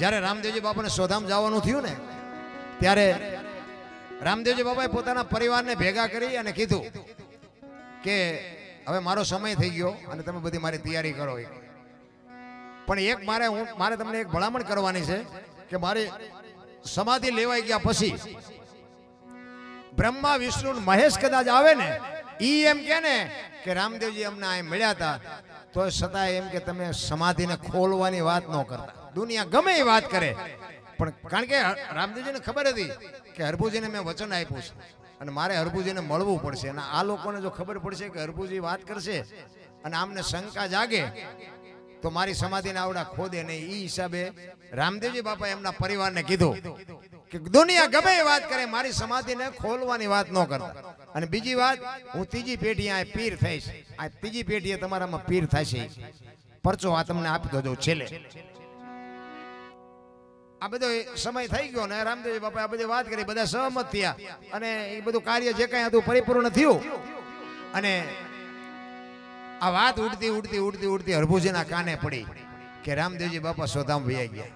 જ્યારે રામદેવજી બાપાને સોધામ જવાનું થયું ને ત્યારે રામદેવજી બાપાએ પોતાના પરિવારને ભેગા કરી અને કીધું કે હવે મારો સમય થઈ ગયો અને તમે બધી મારી તૈયારી કરો, પણ એક મારે તમને એક ભલામણ કરવાની છે કે મારી સમાધિ લેવાઈ ગયા પછી બ્રહ્મા વિષ્ણુ મહેશ કદાચ આવે ને ઈ એમ કે ને કે રામદેવજી અમને અહીં મળ્યા હતા, તો છતાં એમ કે તમે સમાધિને ખોલવાની વાત ન કરતા. દુનિયા ગમે એ વાત કરે, પણ કારણ કે રામદેવજીને ખબર હતી કે હરભુજીને મેં વચન આપ્યું છે અને મારે હરભુજીને મળવું પડશે, અને આ લોકોને જો ખબર પડશે કે હરભુજી વાત કરશે અને આમને શંકા જાગે તો મારી સમાધિને આવડા ખોદે નહીં. એ હિસાબે રામદેવજી બાપા એમના પરિવારને કીધું કે દુનિયા ગમે એ વાત કરે, મારી સમાધિને ખોલવાની વાત ન કરતા. અને બીજી વાત, હું ત્રીજી પેઢી આ પીર થઈશ, આ ત્રીજી પેઢીએ તમારામાં પીર થશે, પરચો આ તમને આપી દો છેલ્લે. આ બધો સમય થઈ ગયો ને રામદેવજી બાપા આ બધી વાત કરી, બધા સહમત થયા અને એ બધું કાર્ય જે કઈ હતું પરિપૂર્ણ થયું. અને આ વાત ઉડતી ઉડતી ઉડતી ઉડતી હરભુજીના કાને પડી કે રામદેવજી બાપા સોધામ વૈયા ગયા.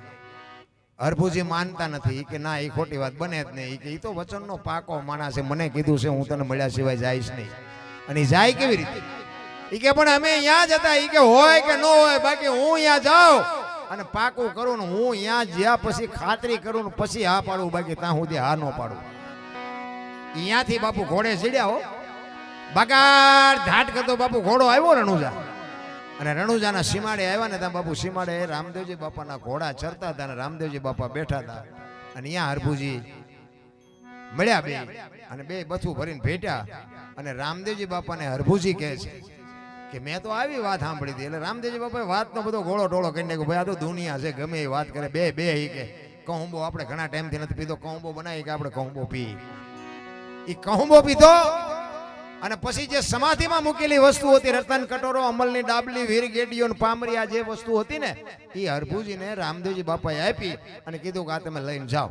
હરભુજી માનતા નથી કે ના, એ ખોટી વાત બને જ નહીં, કે એ તો વચનનો પાકો માણસ છે, મને કીધું છે હું તને મળ્યા સિવાય જઈશ નહીં. અને એ જાય કેવી રીતે? એ કે પણ અમે અહીંયા જ હતા, એ કે હોય કે ન હોય, બાકી હું અહીંયા જાઉં અને પાકું કરું ને હું અહીંયા જ્યાં પછી ખાતરી કરું ને પછી હા પાડું, બાકી ત્યાં સુધી હા ન પાડું. અહીંયાથી બાપુ ઘોડે ચડ્યા હો, બગાડ ધાટ કરતો બાપુ ઘોડો આવ્યો રણુજા, અને રણુજાના સીમાડે આવ્યા ને ત્યાં બાપુ સીમાડે રામદેવજી બાપાના ઘોડા ચરતા હતા અને રામદેવજી બાપા બેઠા હતા. અને અહીંયા હરભુજી મળ્યા બે, અને બે બથું ભરીને ભેટ્યા. અને રામદેવજી બાપાને હરભુજી કહે છે કે મેં તો આવી વાત સાંભળી હતી. એટલે રામદેવજી બાપાએ વાતનો બધો ગોળો ટોળો કરી નાખ્યો, ભાઈ આ તો દુનિયા છે, ગમે એ વાત કરે. બે કે કહુંબો આપણે ઘણા ટાઈમથી નથી પીધો, કહુંબો બનાવી કે આપણે કહુંબો પી. એ કહુંબો પીધો અને પછી જે સમાધિમાં મૂકેલી વસ્તુ હતી, રતન કટોરો, અમલની ડાબલી, વીર ગેડીઓ, પામરી, આ જે વસ્તુ હતી ને એ હરભુજીને રામદેવજી બાપાએ આપી અને કીધું કે આ તમે લઈને જાઓ.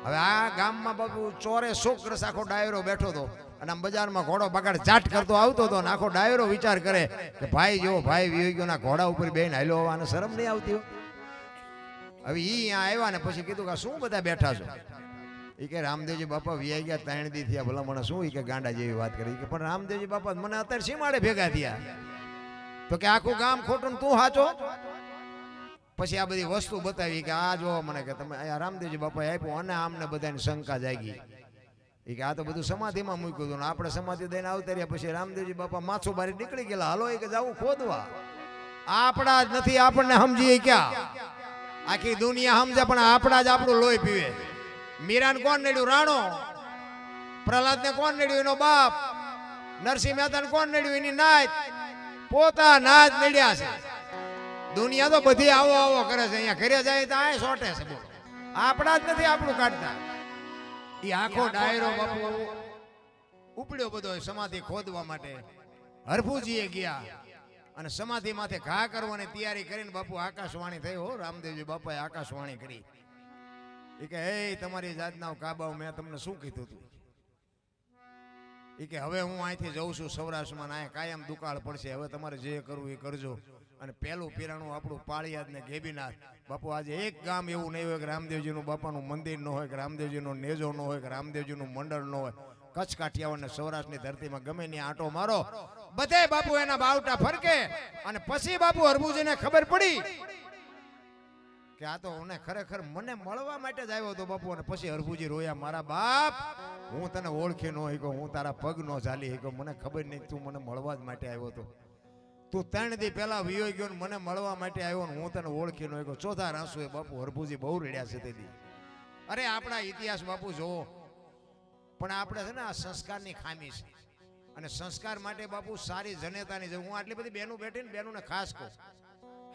હવે આ ગામમાં બાપુ ચોરે શોકરસ આખો ડાયરો બેઠો હતો અને આમ બજારમાં ઘોડો બગાડ ચાટ કરતો આવતો હતો, અને આખો ડાયરો વિચાર કરે કે ભાઈ જો ભાઈ વિયોગીઓના ઘોડા ઉપર બેન હાલ્યો હોવાને શરમ નહીં આવતી. હવે ઈ અહીંયા આવ્યા ને પછી કીધું કે શું બધા બેઠા છો? એ કે રામદેવજી બાપા વિયાઈ ગયા 3 દી થયા, ભલા મને શું? એ કે ગાંડા જેવી વાત કરી. કે પણ રામદેવજી બાપા મને અત્યારે સીમાડે ભેગા થયા, તો કે આખું ગામ ખોટું તું સાચો. પછી આ બધી વસ્તુ બતાવી કે આ જો મને કે તમે આ રામદેવજી બાપાએ આપ્યું, અને આમને બધાને શંકા જાગી. એ કે આ તો બધું સમાધિમાં મૂક્યું હતું ને આપણે સમાધિ દઈને આવતા રહ્યા. પછી રામદેવજી બાપા માથું બારી નીકળી ગયેલા, હાલો એ કે જાવું ખોદવા. આપણા જ નથી, આપણને સમજીએ ક્યાં? આખી દુનિયા સમજે પણ આપણા જ આપણું લોહી પીવે. મીરાને કોણ નડ્યું? રાણો. પ્રહલાદને કોણ નડ્યું? એનો બાપ. નરસિંહ મહેતાને કોણ નડ્યું? એની નાત. પોતાના જ નડ્યા છે. દુનિયા તો બધી આવો આવો કરે છે, અહીંયા ઘરે જાય તો આ સોટે છે. આપણા જ નથી આપણું કાઢતા. એ આખો ડાયરો બાપુ ઉપડ્યો બધો સમાધિ ખોદવા માટે. હરભુજીએ ગયા અને સમાધિ માથે ઘા કરવાની તૈયારી કરીને બાપુ આકાશવાણી થઈ. હો, રામદેવજી બાપાએ આકાશવાણી કરી. એ કે હે તમારી જાતના કાબાઓ, મેં તમને શું કીધું હતું? એ કે હવે હું અહીંથી જઉં છું સૌરાષ્ટ્રમાં, અહીંયા કાયમ દુકાળ પડશે, હવે તમારે જે કરવું એ કરજો. અને પહેલું પીરાણું આપણું પાળિયાદ ને ગેબીનાથ. બાપુ આજે એક ગામ એવું નહીં હોય કે રામદેવજીનું બાપાનું મંદિર ન હોય, કે રામદેવજીનો નેજો ન હોય, કે રામદેવજીનું મંડળ ન હોય. કચ્છ કાઠિયાવાડ ને સૌરાષ્ટ્રની ધરતીમાં ગમે ત્યાં આંટો મારો, બધે બાપુ એના બાવટા ફરકે. અને પછી બાપુ હરભુજીને ખબર પડી કે આ તો ખરેખર મને મળવા માટે જ આવ્યો હતો બાપુ. અને પછી હરભુજી રોયા, મારા બાપ, હું તને ઓળખી ન શક્યો, હું તારા પગ ન ઝાલી શક્યો, મને ખબર નહીં તું મને મળવા જ માટે આવ્યો હતો. તું 3 દી પહેલા વિયો ગયો ને મને મળવા માટે આવ્યો ને હું તને ઓળખી ન શક્યો. ચોથા રાસુએ બાપુ હરભુજી બહુ રડ્યા છે તેથી. અરે આપણા ઇતિહાસ બાપુ જોવો, પણ આપણે છે ને આ સંસ્કારની ખામી છે. અને સંસ્કાર માટે બાપુ સારી જનેતાની જરૂર. હું આટલી બધી બહેનો બેઠી ને બહેનોને ખાસ કહું,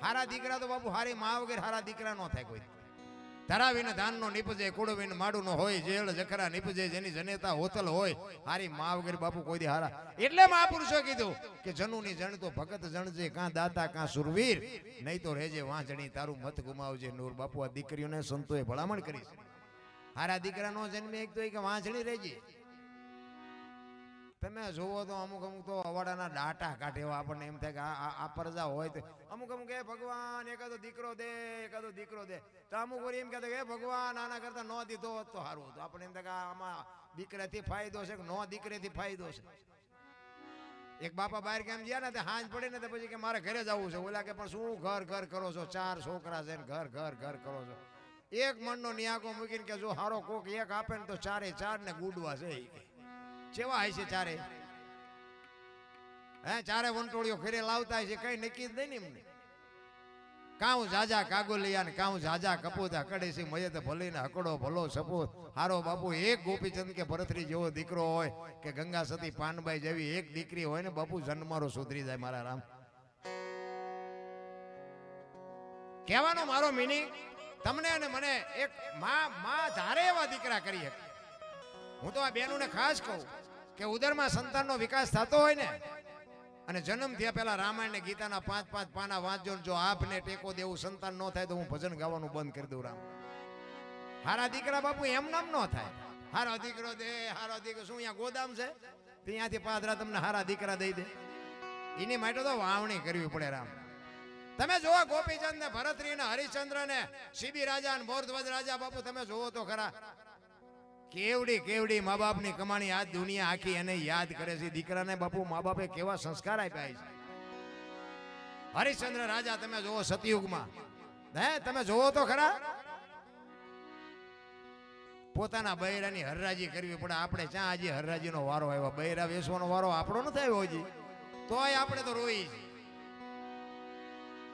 હારા દીકરા તો બાપુ હારી મા વગર હારા દીકરા ન થાય કોઈ. ધરાવીને ધાન નો નીપજે, કુડવીને માડું નો હોય, જેળ જખરા નીપજે, જેની જનેતા હોતલ હોય, હારી મા વગર બાપુ કોઈ દી હારા. એટલે મહાપુરુષો કીધું કે જનુની જણ તો ભગત જણજે, કાં દાતા કાં સુરવીર, નહીં તો રહેજે વાંજણી, તારું મત ગુમાવજે નૂર. બાપુ આ દીકરીઓને સંતોએ ભલામણ કરી છે. હારા દીકરા નો જન્મે એક તો કે વાંજણી રહેજે. તમે જુઓ તો અમુક અમુક તો અવાડાના ડાટા કાઢે એવા આપણને એમ થાય કે આ પરજા હોય તો અમુક અમુક એ ભગવાન એકાદો દીકરો દે એકાદો દીકરો દે તો અમુક વાર એમ કહેતા કે ભગવાન આના કરતા ન દીધો હોત તો સારું હતું. આપણે એમ થાય કે આમાં દીકરાથી ફાયદો છે કે નો દીકરેથી ફાયદો છે. એક બાપા બહાર કેમ ગયા ને તે હાંજ પડી ને પછી કે મારે ઘરે જવું છે. ઓલા કે પણ શું ઘર ઘર કરો છો, 4 છોકરા છે ને ઘર ઘર ઘર કરો છો. એક મણનો નિયાકો મૂકીને કે જો હારો કોક એક આપે ને તો 4 ને ગુડવા છે. કેવા હોય છે ચારે? હે, ચારે વંટોળીઓ ઘરે લાવતા છે, કઈ નક્કી જ નહીં ને એમને. કાઉ જાજા કાગોલિયા ને કાઉ જાજા કપૂતા કડે છે મયે તો ભલે ને હકડો ભલો સપૂત. હારો બાપુ એક ગોપીચંદ કે ભરતરી જેવો દીકરો હોય કે ગંગા સતી પાનબાઈ જેવી એક દીકરી હોય ને બાપુ જન્મારો સુધરી જાય મારા રામ. કહેવાનો મારો મિનિંગ તમને અને મને એક માં ધારે એવા દીકરા કરી શકે. હું તો આ બેનોને ખાસ કહું કે ઉદરમાં સંતાનનો વિકાસ થતો હોય ને અને જન્મ થયા પહેલા રામાયણ ને ગીતાના 5-5 પાના વાંચજો. જો આપને ટેકો દેવું સંતાન ન થાય તો હું ભજન ગાવાનું બંધ કરી દઉં. રામ હારા દીકરા બાપુ એમ નામ ન થાય. હારો દીકરો દે, હારો દીકરો શું અહીંયા ગોદામ છે ત્યાંથી પાદરા તમને હારા દીકરા દઈ દે? એની માટે તો વાવણી કરવી પડે. રામ તમે જોવો ગોપીચંદ ને ભરતરી ને હરિશ્ચંદ્ર ને સીબી રાજા ને મોરધ્વજ રાજા બાપુ તમે જોવો તો ખરા. કેવડી કેવડી મા બાપની કમાણી આ દુનિયા આખી એને યાદ કરે છે. દીકરાને બાપુ મા બાપે કેવા સંસ્કાર આપ્યા છે. હરિશ્ચંદ્ર રાજા તમે જોવો સતયુગમાં, હે તમે જોવો તો ખરા. પોતાના બૈરાની હરરાજી કરવી પડે. આપણે ક્યાં હજી હરરાજીનો વારો આવ્યો? બૈરા વેસવાનો વારો આપણો નથી આવ્યો હજી, તોય આપણે તો રોઈ.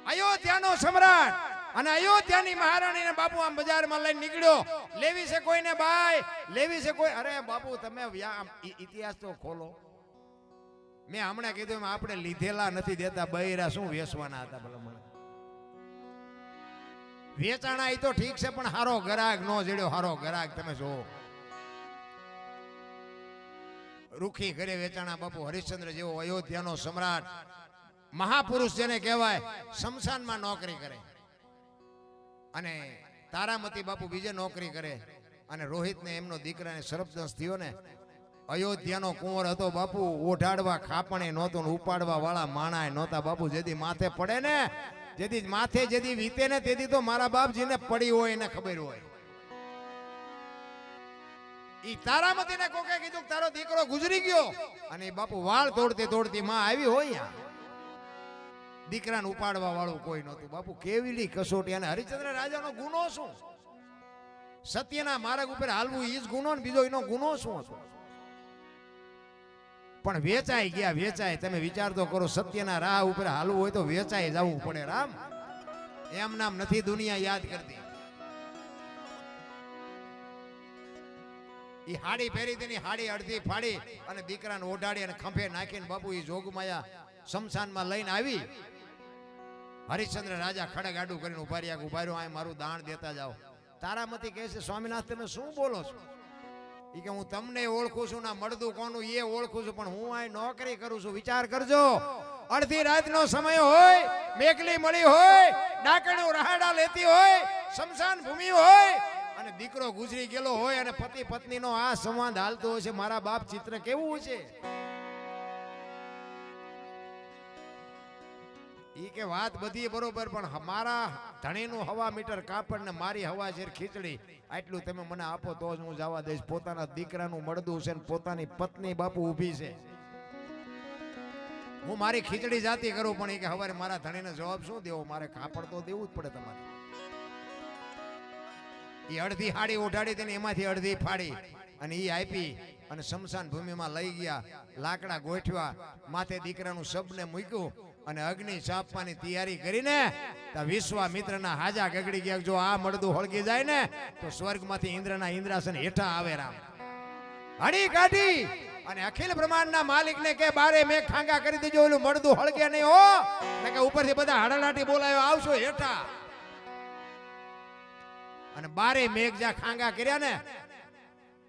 અયોધ્યાનો સમ્રાટ અને અયોધ્યાની મહારાણીને બાપુ આમ બજારમાં લઈને નીકળ્યો. લેવી છે કોઈને બાય, લેવી છે કોઈ? અરે બાપુ તમે ઇતિહાસ તો ખોલો. મેં હમણાં કીધું એમ આપણે લીધેલા નથી દેતા. બૈરા શું વેચવાના હતા ભલા? વેચાણા એ તો ઠીક છે પણ હારો ગરાગ નો જડ્યો. હારો ગરાગ તમે જોવો રૂખી ઘરે વેચાણા બાપુ. હરિશ્ચંદ્ર જેવો અયોધ્યાનો સમ્રાટ મહાપુરુષ જેને કહેવાય શમશાનમાં નોકરી કરે અને તારામતી બાપુ બીજે નોકરી કરે અને રોહિતને એમનો દીકરાને સરપદંશ થયો ને. અયોધ્યાનો કુંવર હતો બાપુ. ઓઢાડવા ખાપણે નહોતો ને ઉપાડવા વાળા માણાય નહોતા બાપુ. જેથી માથે પડે ને, જેથી માથે જેથી વીતે ને તેથી તો મારા બાપજીને પડી હોય એને ખબર હોય. ઈ તારામતીને કોકે કીધું તારો દીકરો ગુજરી ગયો અને બાપુ વાળ તોડતી તોડતી માં આવી હોય. દીકરાને ઉપાડવા વાળું કોઈ નહોતું બાપુ. કેવીલી કસોટી. અને હરિશ્ચંદ્ર રાજાનો ગુનો શું? સત્યના માર્ગ ઉપર હાલવું ઈ જ ગુનો ને બીજો એનો ગુનો શું હતો? પણ વેચાઈ ગયા, વેચાય. તમે વિચાર તો કરો, સત્યના રાહ ઉપર હાલવું હોય તો વેચાઈ જવું પડે. રામ એમ નામ નથી દુનિયા યાદ કરતી. ઈ હાડી પહેરી તેની હાડી અડધી ફાડી અને દીકરાને ઓઢાડી અને ખંભે નાખીને બાપુ ઈ જોગમાયા શમશાનમાં લઈને આવી. હરિશ્ચંદ્ર રાજા ખડગ આડું કરીને ઉભા રહ્યા. ઉભા રહ્યો, આ મારું દાણ દેતા જાઓ. તારામતી કહે છે સ્વામિનાથ તમે શું બોલો છો? ઈ કે હું તમને ઓળખું છું ના મળદું કોનું એ ઓળખું છું પણ હું આ નોકરી કરું છું. વિચાર કરજો, અડધી રાતનો સમય હોય, મેઘલી મળી હોય, ડાકણું રહાડા લેતી હોય, શમશાન ભૂમિ હોય અને દીકરો ગુજરી ગયેલો હોય અને પતિ પત્નીનો આ સંવાદ હાલતો હોય છે. મારા બાપ ચિત્ર કેવું છે? ઈ કે વાત બધી બરોબર પણ મારા ધણીનું હવા મીટર કાપડ ને મારી હવા શેર ખીચડી આટલું તમે મને આપો તો જ હું જવા દઈશ. પોતાના દીકરાનું મળદું છે ને પોતાની પત્ની બાપુ ઊભી છે. હું મારી ખીચડી જાતી કરું પણ ઈ કે હવારે મારા ધણીને જવાબ શું દેવો? મારે કાપડ તો દેવું જ પડે તમારે. ઈ અડધી હાડી ઉઠાડી તેને એમાંથી અડધી ફાડી અને ઈ આપી અને શમશાન ભૂમિમાં લઈ ગયા. લાકડા ગોઠવ્યા, માથે દીકરાનું શબને મૂક્યું અને અગ્નિ ચાપવાની તૈયારી કરીને વિશ્વામિત્રના હાજા ગગડી ગયા. જો આ મળદું હળગી જાય ને તો સ્વર્ગમાંથી ઇન્દ્રના ઇન્દ્રાસન હેઠા આવે. રામ હળી કાઢી અને અખિલ બ્રહ્માંડના માલિકને કે બારે મેં ખાંગા કરી દેજો, ઓલું મળદું હળગે નહીં હો. કે ઉપરથી બધા હડલાટી બોલાયો આવશો હેઠા. અને બારે મેઘ જ્યાં ખાંગા કર્યા ને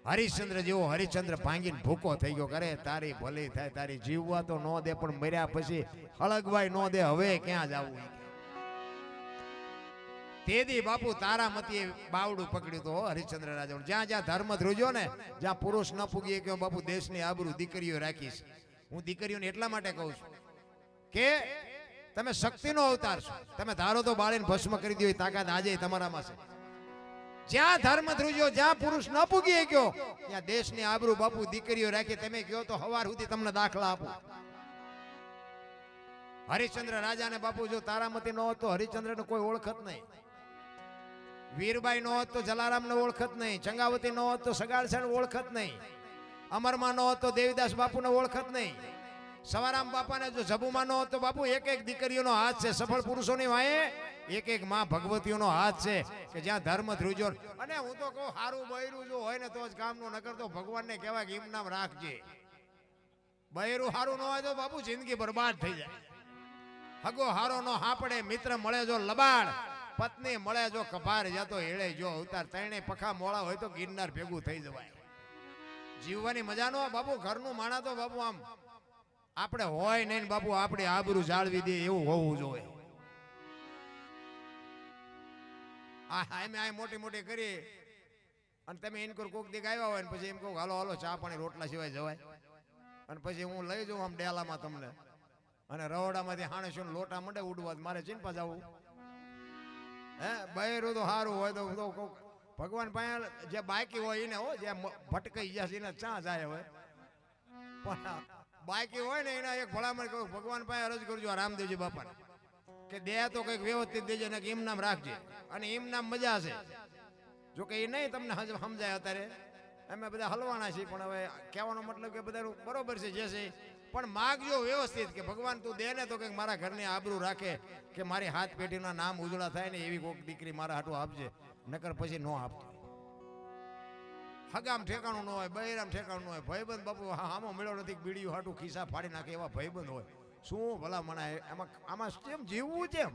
હરિશ્ચંદ્ર જેવો હરિશ્ચંદ્ર ભાંગીને ભૂકો થઈ ગયો. કરે તારી ભલી થાય, તારી જીવવા તો ન દે પણ મર્યા પછી હળગવાય ન દે. હવે ક્યાં જવું? તેદી બાપુ તારામતીએ બાવડું પકડ્યું તો હરિશ્ચંદ્ર રાજા. જ્યાં જ્યાં ધર્મ ધ્રુજો ને, જ્યાં પુરુષ ન પૂગીએ કે બાપુ દેશની આબરૂ દીકરીઓ રાખીશ. હું દીકરીઓને એટલા માટે કહું છું કે તમે શક્તિનો અવતાર છો. તમે ધારો તો બાળીને ભસ્મ કરી દો, તાકાત આજે તમારામાં છે. જ્યાં ધર્મ ધ્રુજો, જ્યાં પુરુષ ન પૂગી ગયો, ત્યાં દેશની આબરૂ બાપુ દીકરીઓ રાખી. તમે કહો તો હવાર સુધી તમને દાખલા આપું. હરિશ્ચંદ્ર રાજાને બાપુ જો તારામતી ન હોત તો હરિશ્ચંદ્રને કોઈ ઓળખત નહીં. વીરબાઈ ન હોત તો જલારામને ઓળખત નહીં. ચંગાવતી ન હોત તો સગાળસાને ઓળખત નહીં. અમરમાં ન હોત તો દેવીદાસ બાપુને ઓળખત નહીં. સવારામ બાપાને જો જબુમાં ન હોત તો બાપુ એક એક દીકરીઓનો હાથ છે. સફળ પુરુષોની વાંહે એક એક માં ભગવતીઓનો હાથ છે કે જ્યાં ધર્મ ધ્રુજો. અને હું તો કહું હારું બૈરું જો હોય ને તો જ કામનું, નકર તો ભગવાનને કહેવાય કે એમ નામ રાખજે. બૈરું હારું ન હોય તો બાપુ જિંદગી બરબાદ થઈ જાય. હગો હારો નો હાપડે, મિત્ર મળે જો લબાડ, પત્ની મળે જો કભાર, જાતો હેળે જો ઉતાર. ત્રણે પખા મોળા હોય તો ગિરનાર ભેગું થઈ જવાય. જીવવાની મજા નો બાપુ. ઘરનું માણા તો બાપુ આમ આપણે હોય નહીં બાપુ, આપણે આબરૂ જાળવી દે એવું હોવું જોઈએ. આ મોટી મોટી કરી અને તમે એને કોક દીક આવ્યા હોય ને પછી એમ કહું હાલો હાલો ચા પાણી રોટલા સિવાય જવાય. અને પછી હું લઈ જાઉં આમ ડેલામાં તમને, અને રવડામાંથી હાણે શું લોટા મંડે ઉડવા, મારે ચિંપા જવું. હે બૈરું તો સારું હોય તો ભગવાન પાસે જે બાકી હોય એને હો, જે ભટકાઈ જશે એને ચા જાય હોય. પણ બાકી હોય ને એના એક ભલામણ કહું, ભગવાન પાસે અરજ કરજો આ રામદેવજી બાપાને કે દે તો કંઈક વ્યવસ્થિત દેજે ને એમ નામ રાખજે. અને એમ નામ મજા છે. જો કે એ નહીં તમને સમજાય. અત્યારે અમે બધા હલવાના છીએ, પણ હવે કહેવાનો મતલબ કે બધા બરોબર છે જે છે, પણ માગજો વ્યવસ્થિત કે ભગવાન તું દે ને તો કંઈક મારા ઘરની આબરૂ રાખે, કે મારી હાથ પેઢીના નામ ઉજળા થાય ને એવી કોઈક દીકરી મારા હાટું આપજે. નકર પછી ન આપતો. હગામ ઠેકાણું ન હોય, બૈરામ ઠેકાણું ન હોય. ભાઈબંધ બાપુ આમાં મળ્યો નથી, બીડીયું હાટું ખિસ્સા ફાડી નાખે એવા ભાઈબંધ હોય. શું ભલા મનાય એમાં? આમાં કેમ જીવવું છે? એમ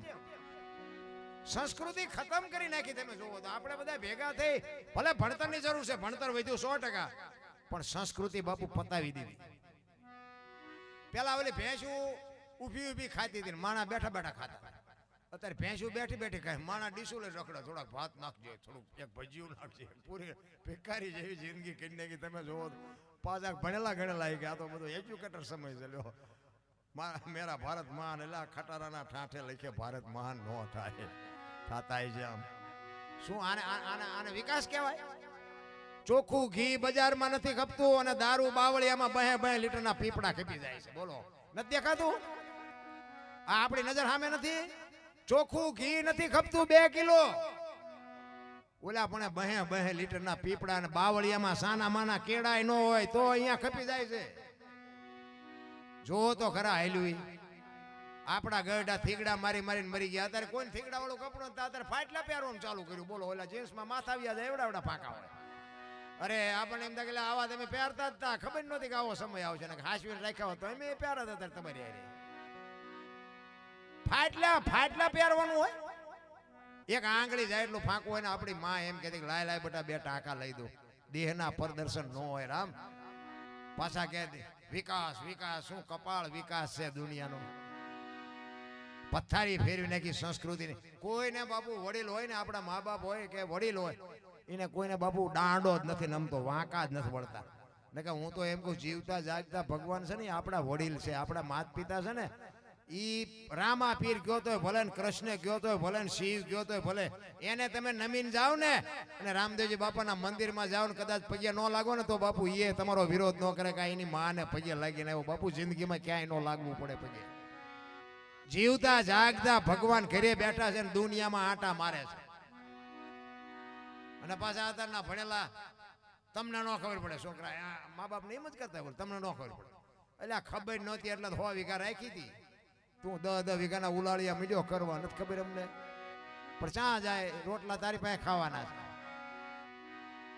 સંસ્કૃતિ ખતમ કરી નાખી. તમે જોવો તો આપણે બધા ભેગા થઈ, ભલે ભણતરની જરૂર છે, ભણતર વધ્યું 100%, પણ સંસ્કૃતિ બાપુ પતાવી દીધી. પેલા ઓલી ભેંસું ઊભી ઊભી ખાતી હતી, માણા બેઠા બેઠા ખાતા. અત્યારે ભેંસું બેઠી બેઠી ખાય. માણા ડીસું લઈ રખડે, થોડાક ભાત નાખજે, થોડુંક એક ભજીયું નાખજે. પૂરી ભિખારી જેવી જિંદગી કરી નાખી. તમે જોવો પાછા ભણેલા ગણેલા કે આ તો બધો એજ્યુકેટર સમય છે. લ્યો મેરા ભારત મહાન, એટલે ખટારાના ઠાઠે લખે ભારત મહાન ન થાય, થતા છે આમ. શું આને આને આને વિકાસ કહેવાય? ચોખ્ખું ઘી બજારમાં નથી ખપતું અને દારૂ બાવળિયામાં 2 લીટરના પીપડા ખપી જાય છે. બોલો, નથી દેખાતું? આ આપણી નજર સામે નથી? ચોખ્ખું ઘી નથી ખપતું 2 કિલો, ઓલા પણ 2 લીટરના પીપડા અને બાવળિયામાં સાના માના કેળાય ન હોય તો અહીંયા ખપી જાય છે. જો તો ખરા હેલું આપણા ગરડા થીગડા મારી મારીને મરી ગયા. અત્યારે કોઈ થીગડા વાળું કપડું અત્યારે ફાટલા પહેરવાનું ચાલુ કર્યું. બોલો, ઓલા જીન્સમાં માથા આવ્યા જાય એવડા એવડા પાકા હોય. અરે આપણને એમ થાય કે આવા તમે પહેરતા જ તા, ખબર નહોતી કે આવો સમય આવશે ને હાસવીને રાખ્યા હોત તો અમે પહેરતા હતા. તમારી હારે ફાટલા પહેરવાનું હોય. એક આંગળી જાય એટલું ફાંકું હોય ને આપણી માં એમ કહેતી લાય લાય બેટા 2 ટાંકા લઈ દો. દેહના પ્રદર્શન ન હોય. રામ પાછા કહે વિકાસ વિકાસ. શું કપાળ વિકાસ છે દુનિયાનો? પથારી ફેરવી નાખી સંસ્કૃતિની. કોઈને બાપુ વડીલ હોય ને, આપણા મા બાપ હોય કે વડીલ હોય, એને કોઈને બાપુ દાંડો જ નથી નમતો, વાંકા જ નથી વળતા. ને કે હું તો એમ કહું, જીવતા જાગતા ભગવાન છે ને આપણા વડીલ છે, આપણા માત પિતા છે ને. ઈ રામા પીર ગયો તો ભલે ને, કૃષ્ણ ગયો તો ભલે ને, શિવ ગયો તો ભલે, એને તમે નમીન જાવ ને અને રામદેવજી બાપાના મંદિરમાં જાવ ને કદાચ પગે ન લાગો ને તો બાપુ એ તમારો વિરોધ ન કરે કે એની માને પગે લાગીને આવ્યો. બાપુ જિંદગીમાં ક્યાંય ન લાગવું પડે પગે. જીવતા જાગતા ભગવાન ઘરે બેઠા છે ને દુનિયામાં આટા મારે છે. અને પાછા અત્યારના ભણેલા તમને ન ખબર પડે. છોકરા મા બાપ ને એમ જ કરતા હોય, તમને ન ખબર પડે. એટલે ખબર નહોતી એટલે 100 વીઘા રાખી હતી. તું 10 વીઘાના ઉલાળિયા મીડિયો કરવા નથી ખબર અમને. પણ ચા જાય રોટલા તારી પાસે ખાવાના છે.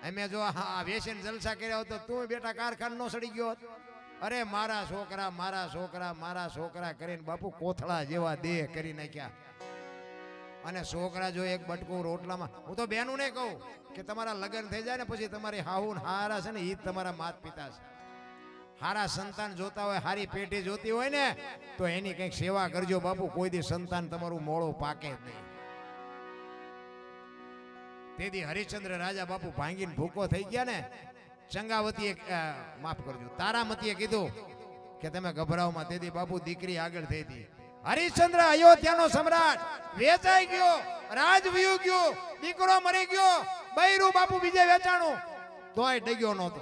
અમે જો આ વેસન જલસા કર્યા હોત તો તું બેટા કારખાન નો સડી ગયો. અરે મારા છોકરા મારા છોકરા મારા છોકરા કરીને બાપુ કોથળા જેવા દેહ કરી નાખ્યા. અને છોકરા જો એક બટકું રોટલામાં, હું તો બેનું ને કહું કે તમારા લગ્ન થઈ જાય ને પછી તમારી હાહુ હારા છે ને એ જ તમારા માત પિતા છે. હારા સંતાન જોતા હોય, હારી પેઢી જોતી હોય ને તો એની કંઈક સેવા કરજો બાપુ. કોઈ દી સંતાન તમારું મોળું પાકે જ નહીં. તેથી હરિશ્ચંદ્ર રાજા બાપુ ભાંગીને ભૂકો થઈ ગયા ને. ચંગાવતીએ માફ કરજો, તારામતીએ કીધું કે તમે ગભરાવમાં. તેથી બાપુ દીકરી આગળ થઈ હતી. હરિશ્ચંદ્ર અયોધ્યાનો સમ્રાટ વેચાઈ ગયો, રાજ વયું ગયો, દીકરો મરી ગયો, બૈરું બાપુ બીજે વેચાણું, તોય ડગ્યો નહોતો.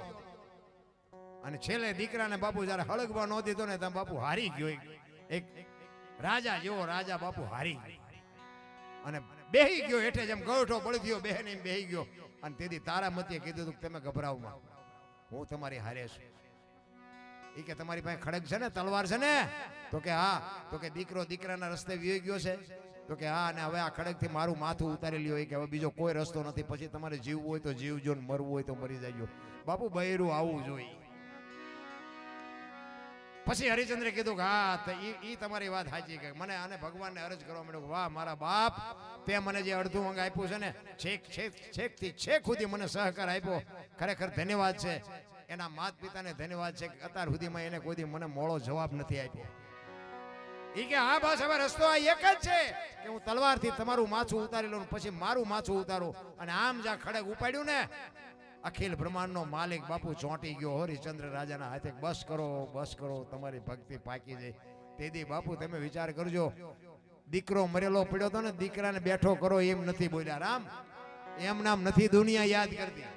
અને છેલ્લે દીકરાને બાપુ જયારે હળગવા ન દીધો ને ત્યાં બાપુ હારી ગયો. એક રાજા જેવો રાજા બાપુ હારી ગયો અને બેહી ગયો હેઠે, જેમ ગળઠો પડી ગયો બેહને એમ બેહી ગયો. અને તેથી તારામતીએ કીધું કે તમે ગભરાવમાં, હું તમારી હારે છું. એ કે તમારી પાસે ખડગ છે ને, તલવાર છે ને? તો કે હા. તો કે દીકરો દીકરાના રસ્તે વી ગયો છે? તો કે હા. અને હવે આ ખડગથી મારું માથું ઉતારી લ્યો. એ કે હવે બીજો કોઈ રસ્તો નથી, પછી તમારે જીવવું હોય તો જીવજો ને મરવું હોય તો મરી જાયજો. બાપુ બૈરું આવવું જોઈએ. પછી હરિચંદ્રે કીધું કે હા ઈ તમારી વાત સાચી. કે મને આને ભગવાનને અરજ કરવા માંડ્યો, વાહ મારા બાપ, તે મને જે અડધું અંગ આપ્યું છે ને, છેક થી છેક સુધી મને સહકાર આપ્યો, ખરેખર ધન્યવાદ છે. એના માતા પિતાને ધન્યવાદ છે કે અત્યાર સુધીમાં એને કોઈ દી મને મોળો જવાબ નથી આપ્યો. ઈ કે હા બસ હવે રસ્તો આ એક જ છે કે હું તલવારથી તમારું માથું ઉતારી લઉં, પછી મારું માથું ઉતારું. અને આમ જ્યાં ખડગ ઉપાડ્યું ને, અખિલ બ્રહ્માંડનો માલિક બાપુ ચોંટી ગયો હરિશ્ચંદ્ર રાજાના હાથે. બસ કરો, તમારી ભક્તિ પાકી જાય. તેથી બાપુ તમે વિચાર કરજો, દીકરો મરેલો પડ્યો હતો ને, દીકરાને બેઠો કરો એમ નથી બોલ્યા રામ. એમ નામ નથી દુનિયા યાદ કરતી.